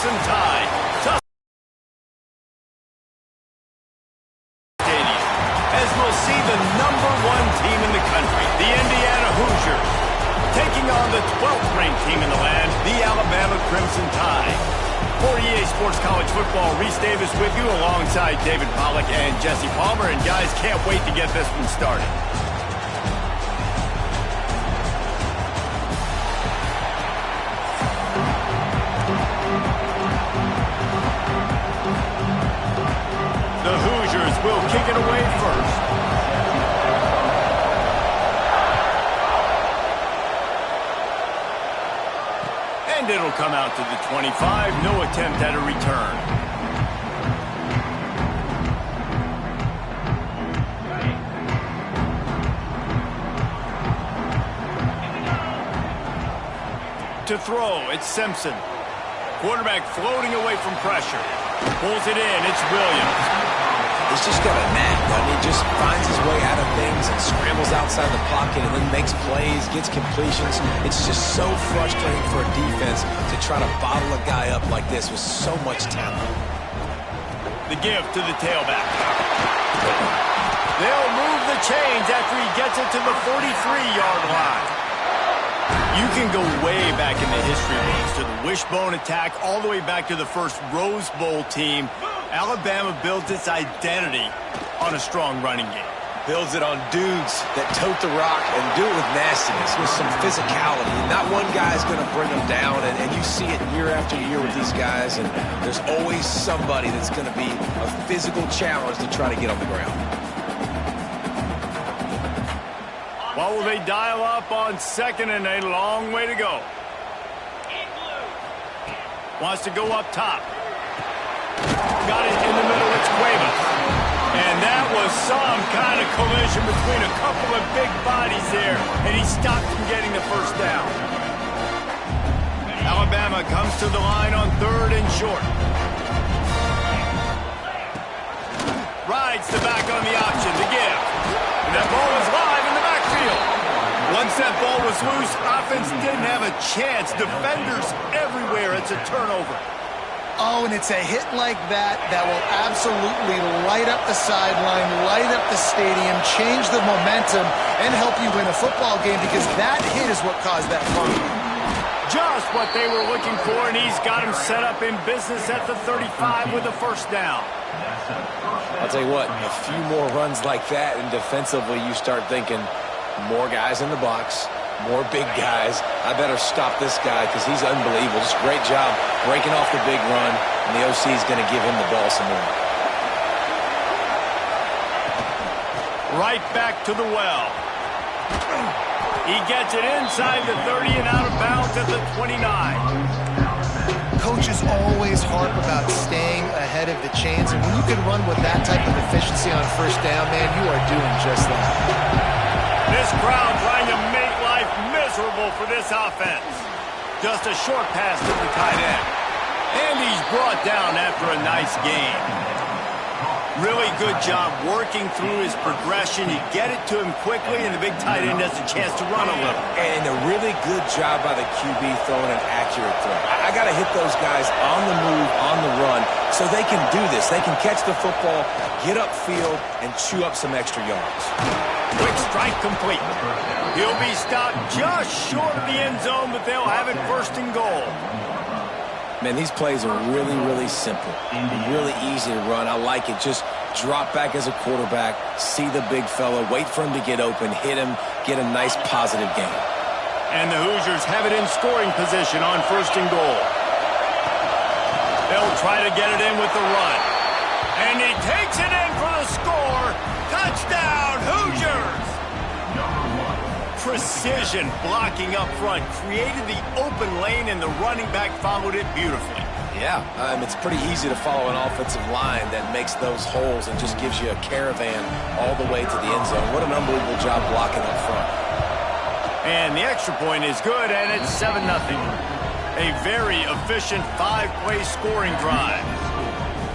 Crimson Tide. Stadium, as we'll see the #1 team in the country, the Indiana Hoosiers, taking on the 12th ranked team in the land, the Alabama Crimson Tide. For EA Sports College Football, Reese Davis with you alongside David Pollack and Jesse Palmer. And guys, can't wait to get this one started. The Hoosiers will kick it away first. And it'll come out to the 25. No attempt at a return. To throw, it's Simpson. Quarterback floating away from pressure. Pulls it in, it's Williams. He's just got a knack, doesn't he? Just finds his way out of things and scrambles outside the pocket and then makes plays, gets completions. It's just so frustrating for a defense to try to bottle a guy up like this with so much talent. The give to the tailback. They'll move the chains after he gets it to the 43-yard line. You can go way back in the history books to the wishbone attack all the way back to the first Rose Bowl team. Alabama builds its identity on a strong running game. Builds it on dudes that tote the rock and do it with nastiness, with some physicality. Not one guy is going to bring them down, and you see it year after year with these guys, and there's always somebody that's going to be a physical challenge to try to get on the ground. What will they dial up on second and a long way to go? Wants to go up top. Got it in the middle, it's Cuevas. And that was some kind of collision between a couple of big bodies there, and he stopped from getting the first down. Alabama comes to the line on 3rd and short. Rides the back on the option, the give. And that ball is live in the backfield. Once that ball was loose, offense didn't have a chance. Defenders everywhere, it's a turnover. Oh, and it's a hit like that that will absolutely light up the sideline, light up the stadium, change the momentum, and help you win a football game because that hit is what caused that fumble. Just what they were looking for, and he's got him set up in business at the 35 with a first down. I'll tell you what, a few more runs like that, and defensively you start thinking more guys in the box, more big guys. I better stop this guy because he's unbelievable. Just great job breaking off the big run, and the OC is going to give him the ball some more. Right back to the well. He gets it inside the 30 and out of bounds at the 29. Coaches always harp about staying ahead of the chains, and when you can run with that type of efficiency on first down, man, you are doing just that. This crowd trying to make life miserable for this offense. Just a short pass to the tight end. And he's brought down after a nice game. Really good job working through his progression. You get it to him quickly, and the big tight end has a chance to run a little. And a really good job by the QB throwing an accurate throw. I got to hit those guys on the move, on the run, so they can do this. They can catch the football, get upfield, and chew up some extra yards. Quick strike complete. He'll be stopped just short of the end zone, but they'll have it 1st and goal. Man, these plays are really, really simple. Really easy to run. I like it. Just drop back as a quarterback, see the big fella, wait for him to get open, hit him, get a nice positive gain. And the Hoosiers have it in scoring position on 1st and goal. They'll try to get it in with the run. And he takes it in for the score. Touchdown, Hoosiers! Precision blocking up front created the open lane, and the running back followed it beautifully. Yeah, it's pretty easy to follow an offensive line that makes those holes and just gives you a caravan all the way to the end zone. What an unbelievable job blocking up front. And the extra point is good, and it's 7-0. A very efficient 5-play scoring drive.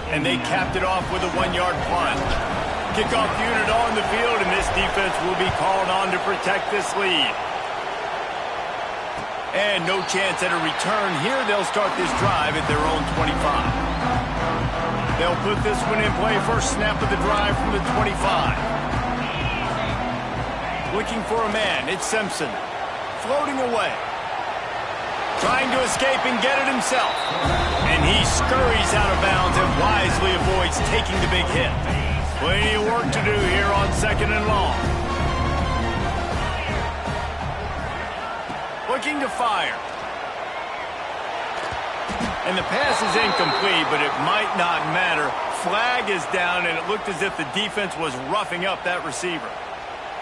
And they capped it off with a 1-yard plunge. Kickoff unit on the field, and this defense will be called on to protect this lead. And no chance at a return here. They'll start this drive at their own 25. They'll put this one in play. First snap of the drive from the 25. Looking for a man. It's Simpson. Floating away. Trying to escape and get it himself. And he scurries out of bounds and wisely avoids taking the big hit. Plenty of work to do here on 2nd and long. Looking to fire. And the pass is incomplete, but it might not matter. Flag is down, and it looked as if the defense was roughing up that receiver.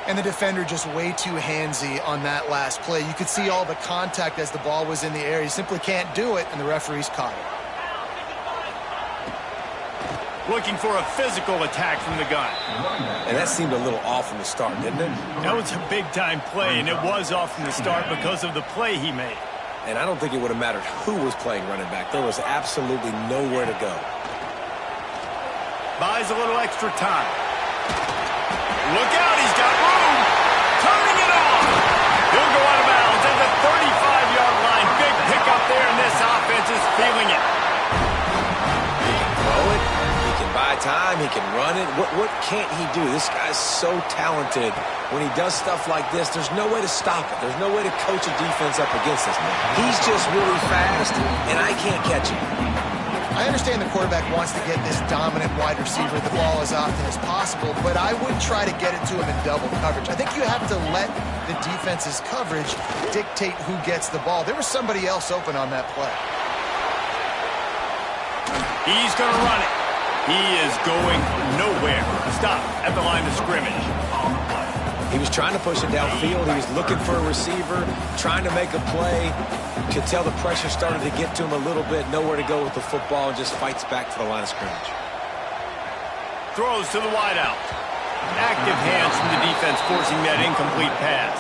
And the defender just way too handsy on that last play. You could see all the contact as the ball was in the air. You simply can't do it, and the referee's caught it. Looking for a physical attack from the gun. And that seemed a little off from the start, didn't it? That was a big-time play, and it was off from the start because of the play he made. And I don't think it would have mattered who was playing running back. There was absolutely nowhere to go. Buys a little extra time. Look out, he's got room. Turning it on. He'll go out of bounds at the 35-yard line. Big pickup there, and this offense is feeling it. He can throw it. He can buy time. He can run it. What can't he do? This guy's so talented. When he does stuff like this, there's no way to stop it. There's no way to coach a defense up against this. He's just really fast, and I can't catch him. I understand the quarterback wants to get this dominant wide receiver the ball as often as possible, but I would try to get it to him in double coverage. I think you have to let the defense's coverage dictate who gets the ball. There was somebody else open on that play. He's going to run it. He is going nowhere. Stop at the line of scrimmage. He was trying to push it downfield. He was looking for a receiver, trying to make a play. You could tell the pressure started to get to him a little bit. Nowhere to go with the football, and just fights back to the line of scrimmage. Throws to the wideout. Active hands from the defense forcing that incomplete pass.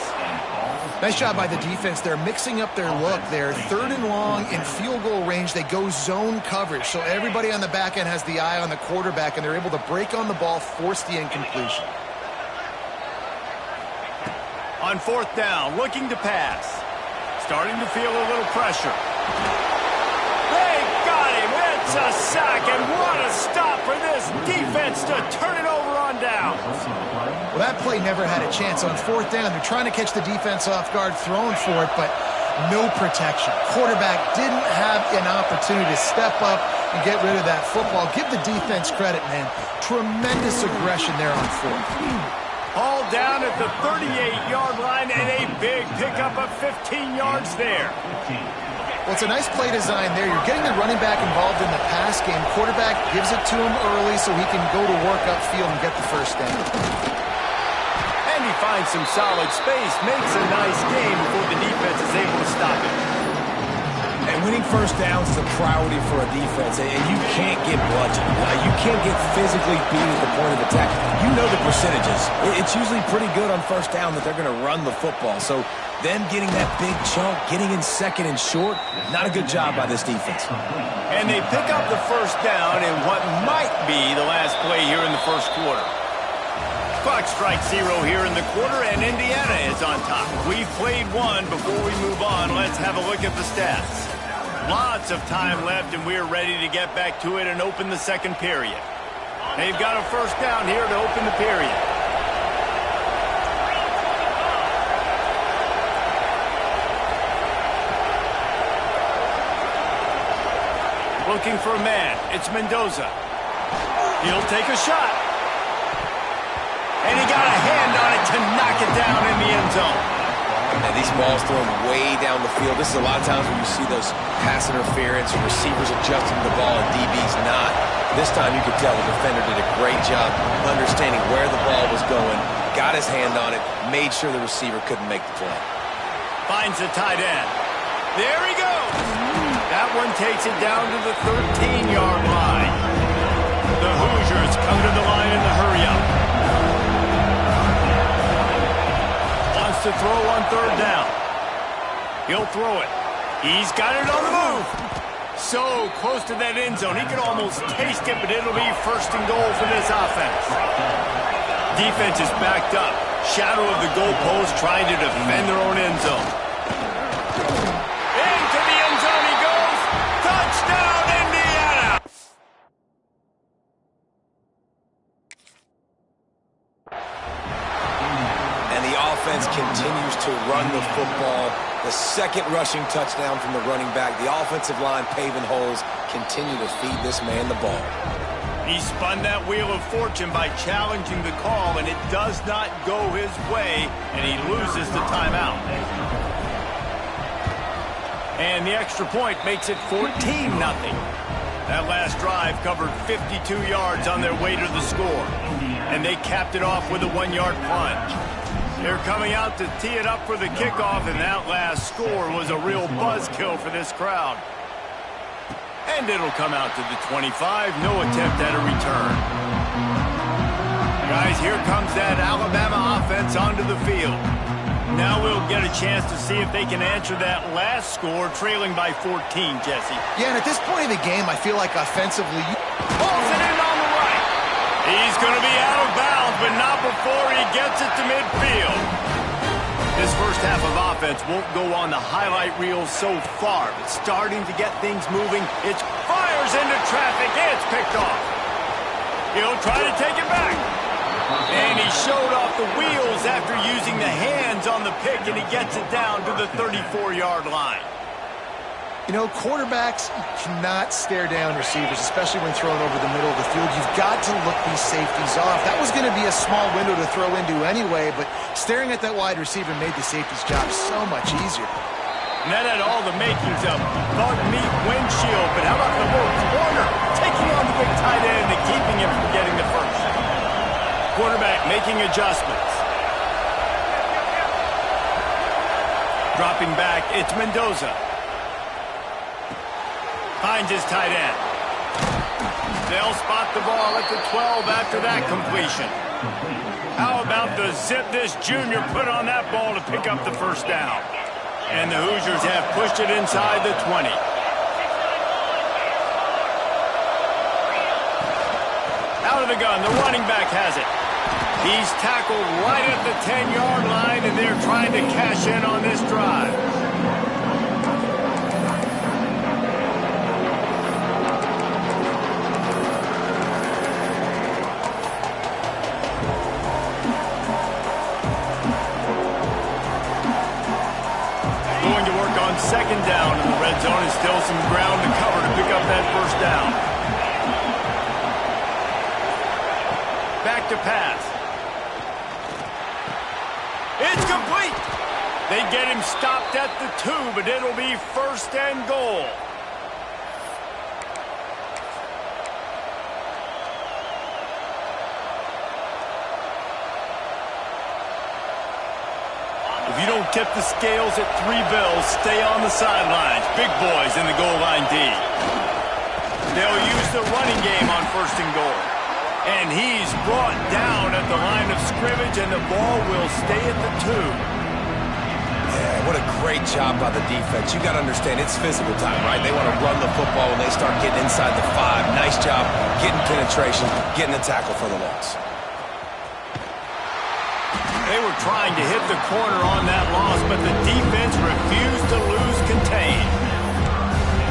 Nice job by the defense. They're mixing up their look there. 3rd and long in field goal range. They go zone coverage. So everybody on the back end has the eye on the quarterback, and they're able to break on the ball, force the incompletion. On 4th down, looking to pass. Starting to feel a little pressure. They got him. It's a sack, and what a stop for this defense to turn it over on down. Well, that play never had a chance. On 4th down, they're trying to catch the defense off guard, throwing for it, but no protection. Quarterback didn't have an opportunity to step up and get rid of that football. Give the defense credit, man. Tremendous aggression there on 4th. All down at the 38-yard line, and a big pickup of 15 yards there. Well, it's a nice play design there. You're getting the running back involved in the pass game. Quarterback gives it to him early so he can go to work upfield and get the first down. And he finds some solid space, makes a nice game before the defense is able to stop it. And winning first downs is a priority for a defense, and you can't get bludgeoned. You can't get physically beat at the point of attack. You know the percentages. It's usually pretty good on first down that they're going to run the football. So them getting that big chunk, getting in 2nd and short, not a good job by this defense. And they pick up the first down in what might be the last play here in the first quarter. Clock strikes 0 here in the quarter, and Indiana is on top. We've played one. Before we move on, let's have a look at the stats. Lots of time left, and we're ready to get back to it and open the 2nd period. They've got a first down here to open the period. Looking for a man. It's Mendoza. He'll take a shot. And he got a hand on it to knock it down in the end zone. And these balls thrown way down the field. This is a lot of times when you see those pass interference, receivers adjusting the ball and DBs not. This time you could tell the defender did a great job understanding where the ball was going, got his hand on it, made sure the receiver couldn't make the play. Finds the tight end. There he goes. That one takes it down to the 13-yard line. The Hoosiers come to the line in the hurry-up. To throw on 3rd down. He'll throw it. He's got it on the move. So close to that end zone. He can almost taste it, but it'll be 1st and goal for this offense. Defense is backed up. Shadow of the goalpost trying to defend their own end zone. And the offense continues to run the football. The second rushing touchdown from the running back. The offensive line paving holes. Continue to feed this man the ball. He spun that wheel of fortune by challenging the call, and it does not go his way, and he loses the timeout. And the extra point makes it 14-0. That last drive covered 52 yards on their way to the score, and they capped it off with a 1-yard plunge. They're coming out to tee it up for the kickoff, and that last score was a real buzzkill for this crowd. And it'll come out to the 25. No attempt at a return. Guys, here comes that Alabama offense onto the field. Now we'll get a chance to see if they can answer that last score, trailing by 14, Jesse. Yeah, and at this point in the game, I feel like offensively... Pulls it in on the right. He's going to be out of bounds, but not before he gets it to midfield. This first half of offense won't go on the highlight reel so far, but starting to get things moving. It fires into traffic. It's picked off. He'll try to take it back. And he showed off the wheels after using the hands on the pick, and he gets it down to the 34-yard line. You know, quarterbacks cannot stare down receivers, especially when thrown over the middle of the field. You've got to look these safeties off. That was going to be a small window to throw into anyway, but staring at that wide receiver made the safety's job so much easier. And that had all the makings of bug meat windshield, but how about the little corner taking on the big tight end and keeping him from getting the first? Quarterback making adjustments. Dropping back, it's Mendoza. Finds his tight end. They'll spot the ball at the 12 after that completion. How about the zip this junior put on that ball to pick up the first down? And the Hoosiers have pushed it inside the 20. Out of the gun, the running back has it. He's tackled right at the 10-yard line, and they're trying to cash in on this drive. Second down in the red zone, and still some ground to cover to pick up that first down. Back to pass. It's complete. They get him stopped at the 2, but it'll be first and goal. If you don't tip the scales at 3 bills, stay on the sidelines. Big boys in the goal line D. They'll use the running game on first and goal. And he's brought down at the line of scrimmage, and the ball will stay at the 2. Yeah, what a great job by the defense. You got to understand, it's physical time, right? They want to run the football when they start getting inside the 5. Nice job getting penetration, getting a tackle for the loss. They were trying to hit the corner on that loss, but the defense refused to lose contain.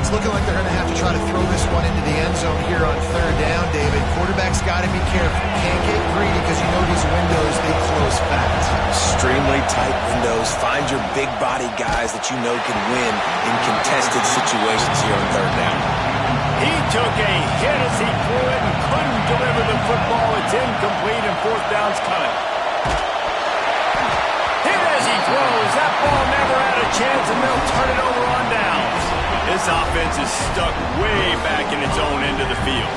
It's looking like they're going to have to try to throw this one into the end zone here on third down, David. Quarterback's got to be careful. Can't get greedy because you know these windows, they close fast. Extremely tight windows. Find your big body guys that you know can win in contested situations here on third down. He took a hit as he threw it and couldn't deliver the football. It's incomplete, and fourth down's coming. Throws. That ball never had a chance, and they'll turn it over on downs. This offense is stuck way back in its own end of the field.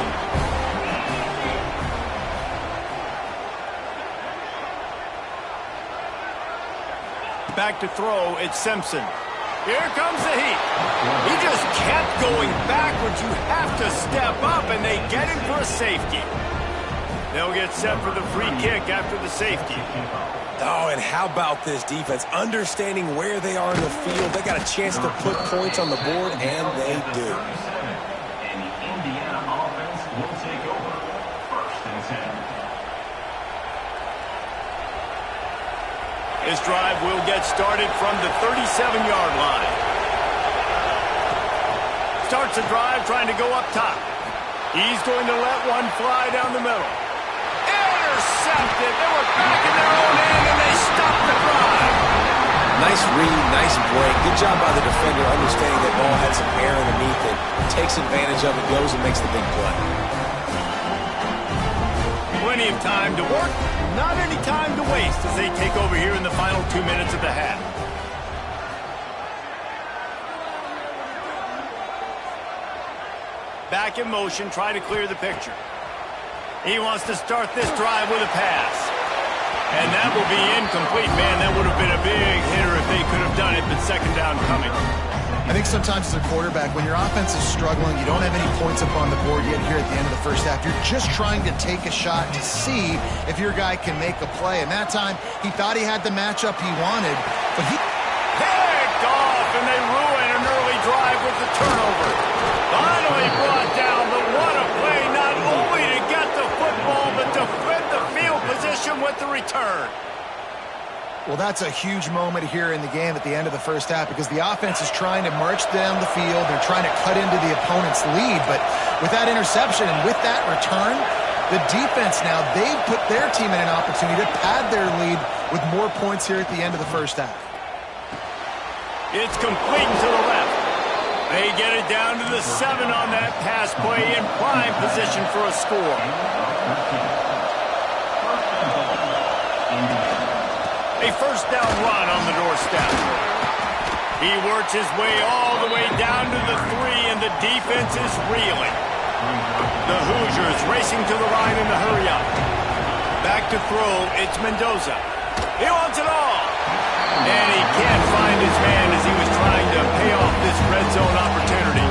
Back to throw, it's Simpson. Here comes the heat. He just kept going backwards. You have to step up, and they get him for a safety. They'll get set for the free kick after the safety. Oh, and how about this defense? Understanding where they are in the field. They got a chance to put points on the board, and they do. And the Indiana offense will take over. First and 10. This drive will get started from the 37-yard line. Starts the drive trying to go up top. He's going to let one fly down the middle. Intercepted. They were back in their own end, and they stopped the Nice read, nice break. Good job by the defender understanding that ball had some air underneath it. Takes advantage of it, goes and makes the big play. Plenty of time to work, not any time to waste as they take over here in the final 2 minutes of the half. Back in motion, try to clear the picture. He wants to start this drive with a pass. And that will be incomplete. Man, that would have been a big hitter if they could have done it, but second down coming. I think sometimes as a quarterback, when your offense is struggling, you don't have any points up on the board yet here at the end of the first half. You're just trying to take a shot to see if your guy can make a play. And that time, he thought he had the matchup he wanted, but he picked off, and they ruin an early drive with the turnover. Finally brought down, but what a play, not only to get the football, but to flip the field position with the return. Well, that's a huge moment here in the game at the end of the first half because the offense is trying to march down the field. They're trying to cut into the opponent's lead, but with that interception and with that return, the defense now, they've put their team in an opportunity to pad their lead with more points here at the end of the first half. It's complete to the left. They get it down to the 7 on that pass play in prime position for a score. A first down run on the doorstep. He works his way all the way down to the 3, and the defense is reeling. The Hoosiers racing to the line in the hurry up. Back to throw, it's Mendoza. He wants it all. And he can't find his man as he was trying to pay off this red zone opportunity.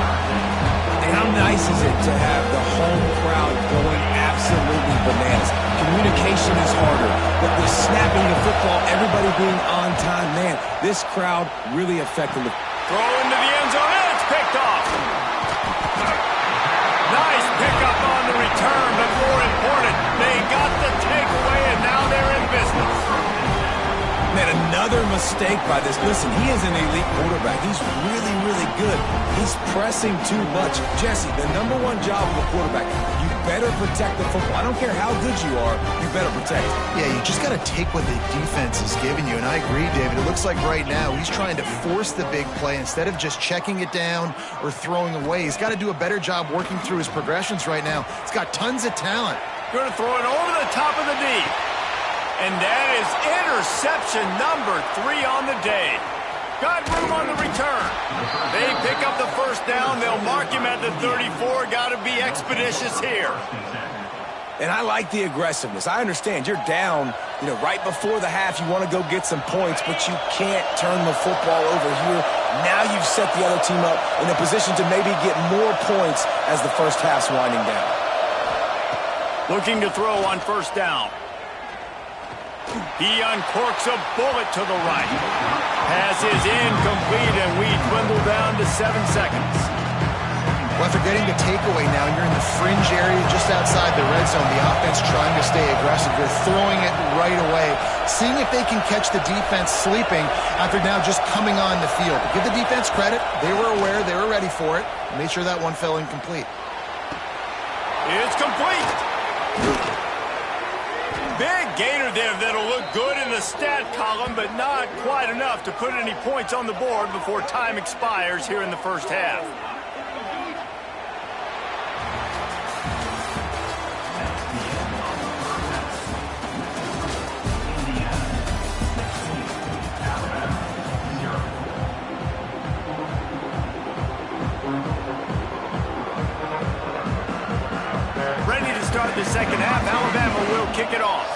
And how nice is it to have the home crowd going absolutely bananas? Communication is harder, but the snapping the football, everybody being on time, man, this crowd really affecting the... Throw into the end zone, and it's picked off. Nice pickup on the return, but more important, they got the takeaway, and now they're in business. Man, another mistake by this. Listen, he is an elite quarterback. He's really, really good. He's pressing too much. Jesse, the number one job of a quarterback, you better protect the football. I don't care how good you are, you better protect it. Yeah, you just got to take what the defense is giving you, and I agree, David. It looks like right now he's trying to force the big play instead of just checking it down or throwing away. He's got to do a better job working through his progressions right now. He's got tons of talent. Going to throw it over the top of the knee. And that is interception number 3 on the day. Got room on the return. They pick up the first down. They'll mark him at the 34. Got to be expeditious here. And I like the aggressiveness. I understand you're down, right before the half. You want to go get some points, but you can't turn the football over here. Now you've set the other team up in a position to maybe get more points as the first half's winding down. Looking to throw on first down. He uncorks a bullet to the right. Pass is incomplete, and we dwindle down to 7 seconds. Well, after getting the takeaway now, you're in the fringe area just outside the red zone. The offense trying to stay aggressive. They're throwing it right away, seeing if they can catch the defense sleeping after now just coming on the field. But give the defense credit. They were aware. They were ready for it. Made sure that one fell incomplete. It's complete. Big gainer there that'll look good in the stat column, but not quite enough to put any points on the board before time expires here in the first half. Ready to start the second half. Alabama will kick it off.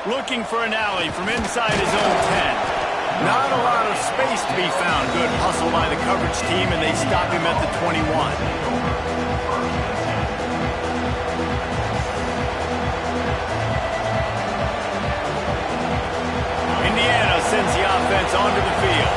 Looking for an alley from inside his own 10. Not a lot of space to be found. Good hustle by the coverage team, and they stop him at the 21. Indiana sends the offense onto the field.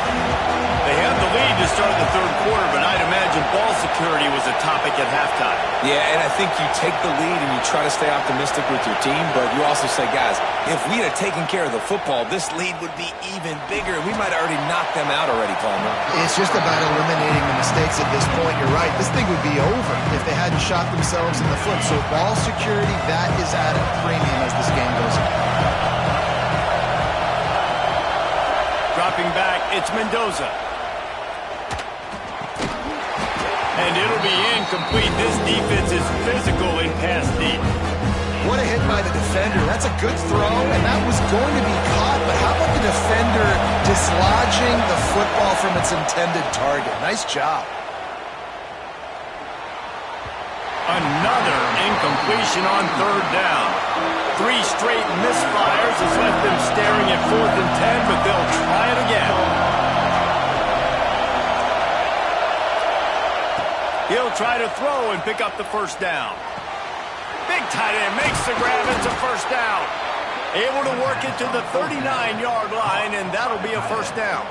They have the lead to start the third quarter, but I'd imagine ball security was a topic at halftime. Yeah, and I think you take the lead and you try to stay optimistic with your team, but you also say, guys, if we had taken care of the football, this lead would be even bigger, and we might have already knocked them out already, Palmer. It's just about eliminating the mistakes at this point. You're right. This thing would be over if they hadn't shot themselves in the foot. So ball security, that is at a premium as this game goes on. Dropping back, it's Mendoza. And it'll be incomplete. This defense is physical in pass deep. What a hit by the defender. That's a good throw, and that was going to be caught. But how about the defender dislodging the football from its intended target? Nice job. Another incompletion on third down. 3 straight misfires has left them staring at 4th and 10, but they'll try it again. He'll try to throw and pick up the first down. Big tight end makes the grab. It's a first down. Able to work it to the 39-yard line, and that'll be a first down.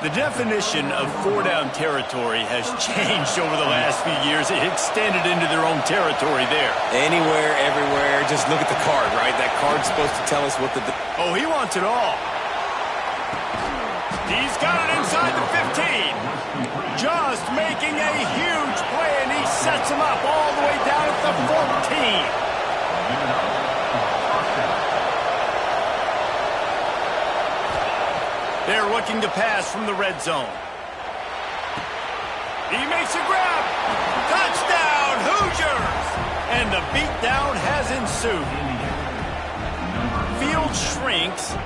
The definition of 4-down territory has changed over the last few years. It extended into their own territory there. Anywhere, everywhere. Just look at the card, right? That card's supposed to tell us what the... Oh, he wants it all. He's got it inside the 15. Just making a huge play, and he sets him up all the way down at the 14. They're looking to pass from the red zone. He makes a grab. Touchdown, Hoosiers! And the beatdown has ensued. Field shrinks.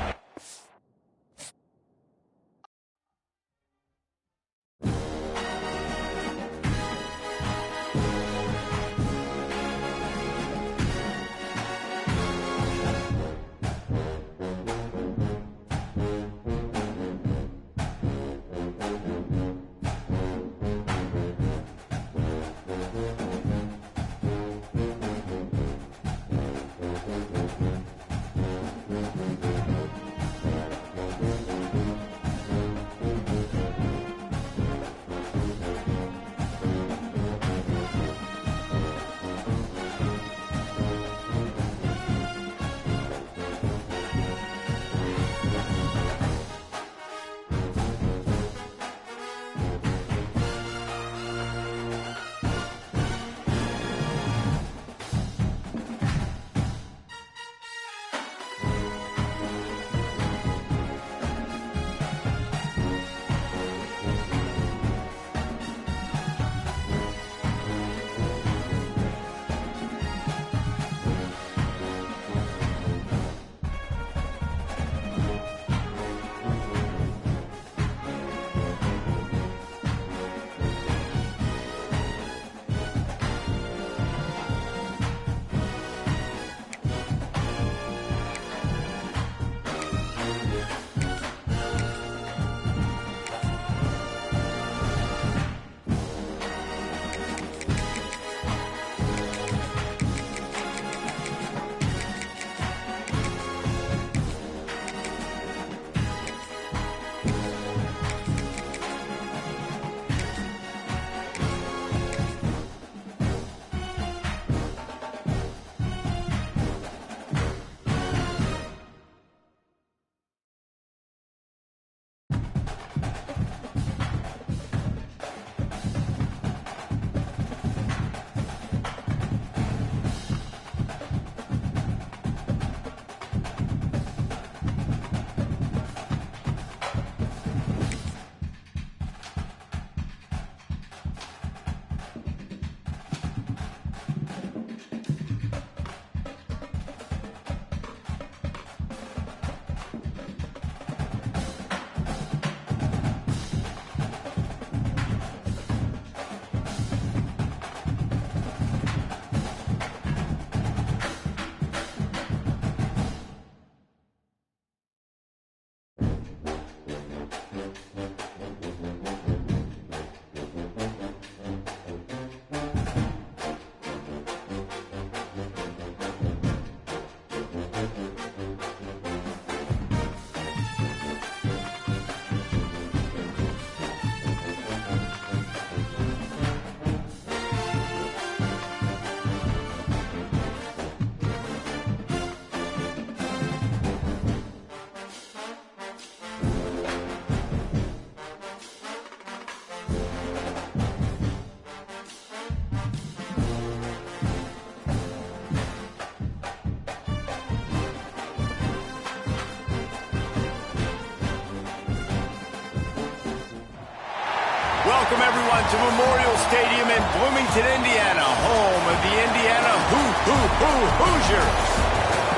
everyone to Memorial Stadium in Bloomington, Indiana, home of the Indiana Hoosiers.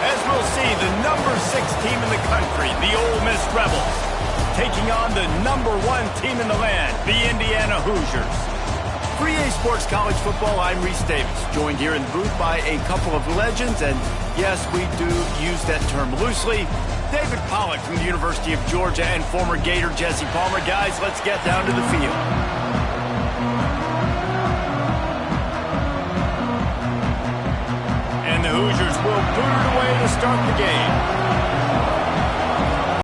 As we'll see, the number 6 team in the country, the Ole Miss Rebels, taking on the number 1 team in the land, the Indiana Hoosiers. For EA Sports College Football, I'm Reese Davis, joined here in the booth by a couple of legends, and yes, we do use that term loosely. David Pollack from the University of Georgia and former Gator Jesse Palmer. Guys, let's get down to the field. And the Hoosiers will boot it away to start the game.